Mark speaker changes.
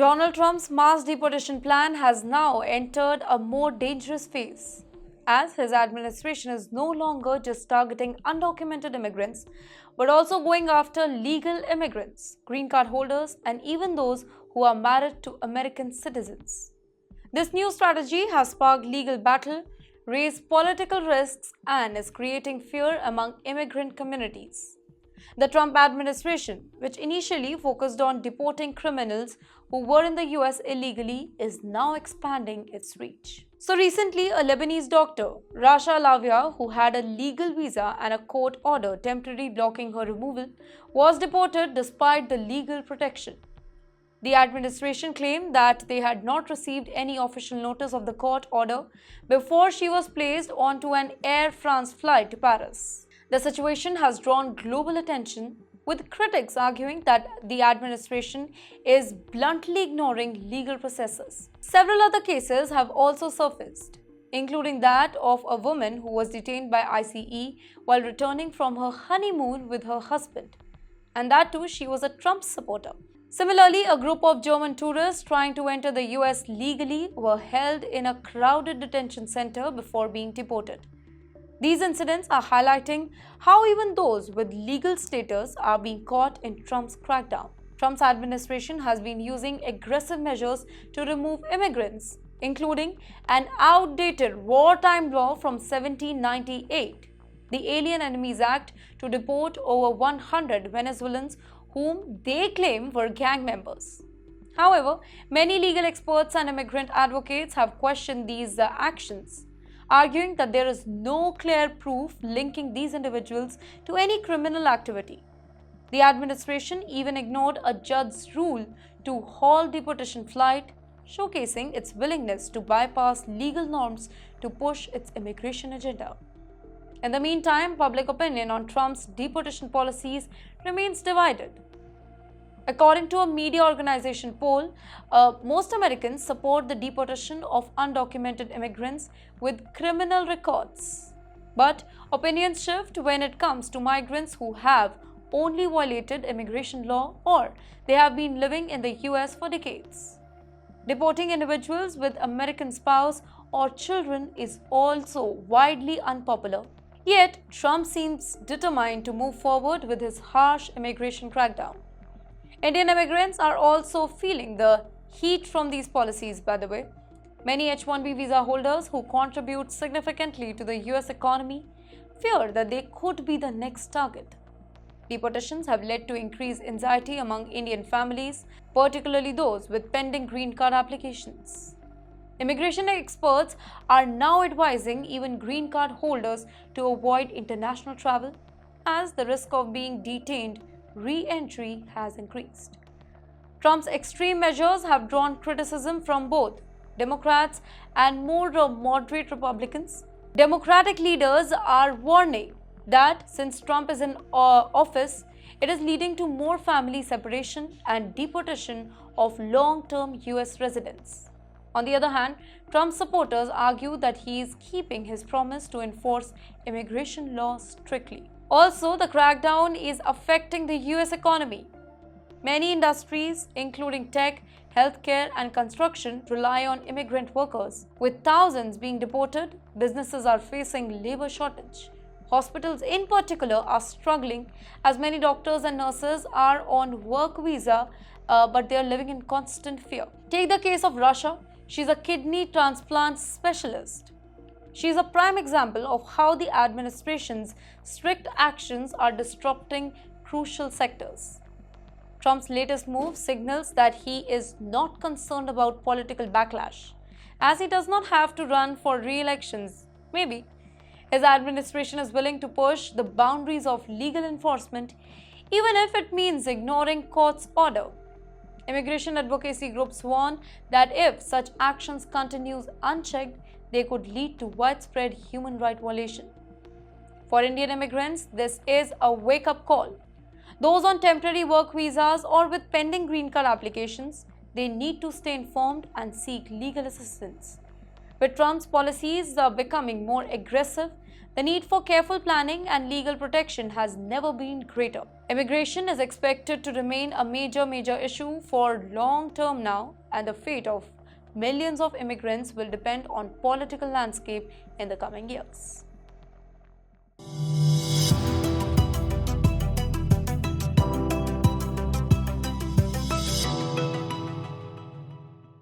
Speaker 1: Donald Trump's mass deportation plan has now entered a more dangerous phase, as his administration is no longer just targeting undocumented immigrants, but also going after legal immigrants, green card holders, and even those who are married to American citizens. This new strategy has sparked legal battle, raised political risks, and is creating fear among immigrant communities. The Trump administration, which initially focused on deporting criminals who were in the US illegally, is now expanding its reach. So recently, a Lebanese doctor, Rasha Lavia, who had a legal visa and a court order temporarily blocking her removal, was deported despite the legal protection. The administration claimed that they had not received any official notice of the court order before she was placed onto an Air France flight to Paris. The situation has drawn global attention, with critics arguing that the administration is bluntly ignoring legal processes. Several other cases have also surfaced, including that of a woman who was detained by ICE while returning from her honeymoon with her husband, and that too she was a Trump supporter. Similarly, a group of German tourists trying to enter the US legally were held in a crowded detention center before being deported. These incidents are highlighting how even those with legal status are being caught in Trump's crackdown. Trump's administration has been using aggressive measures to remove immigrants, including an outdated wartime law from 1798, the Alien Enemies Act, to deport over 100 Venezuelans whom they claim were gang members. However, many legal experts and immigrant advocates have questioned these actions, arguing that there is no clear proof linking these individuals to any criminal activity. The administration even ignored a judge's rule to halt deportation flight, showcasing its willingness to bypass legal norms to push its immigration agenda. In the meantime, public opinion on Trump's deportation policies remains divided. According to a media organization poll, most Americans support the deportation of undocumented immigrants with criminal records. But opinions shift when it comes to migrants who have only violated immigration law or they have been living in the US for decades. Deporting individuals with American spouse or children is also widely unpopular. Yet, Trump seems determined to move forward with his harsh immigration crackdown. Indian immigrants are also feeling the heat from these policies, by the way. Many H-1B visa holders who contribute significantly to the US economy fear that they could be the next target. Deportations have led to increased anxiety among Indian families, particularly those with pending green card applications. Immigration experts are now advising even green card holders to avoid international travel, as the risk of being detained re-entry has increased. Trump's extreme measures have drawn criticism from both Democrats and more moderate Republicans. Democratic leaders are warning that since Trump is in office, it is leading to more family separation and deportation of long-term US residents. On the other hand, Trump supporters argue that he is keeping his promise to enforce immigration laws strictly. Also, the crackdown is affecting the US economy. Many industries, including tech, healthcare, and construction, rely on immigrant workers. With thousands being deported, businesses are facing labor shortage. Hospitals in particular are struggling as many doctors and nurses are on work visa, but they are living in constant fear. Take the case of Russia. She's a kidney transplant specialist. She is a prime example of how the administration's strict actions are disrupting crucial sectors. Trump's latest move signals that he is not concerned about political backlash, as he does not have to run for re-elections. Maybe his administration is willing to push the boundaries of legal enforcement, even if it means ignoring court's order. Immigration advocacy groups warn that if such actions continue unchecked, they could lead to widespread human rights violation. For Indian immigrants, this is a wake-up call. Those on temporary work visas or with pending green card applications, they need to stay informed and seek legal assistance. With Trump's policies becoming more aggressive, The need for careful planning and legal protection has never been greater. Immigration is expected to remain a major issue for long term now, and the fate of millions of immigrants will depend on political landscape in the coming years.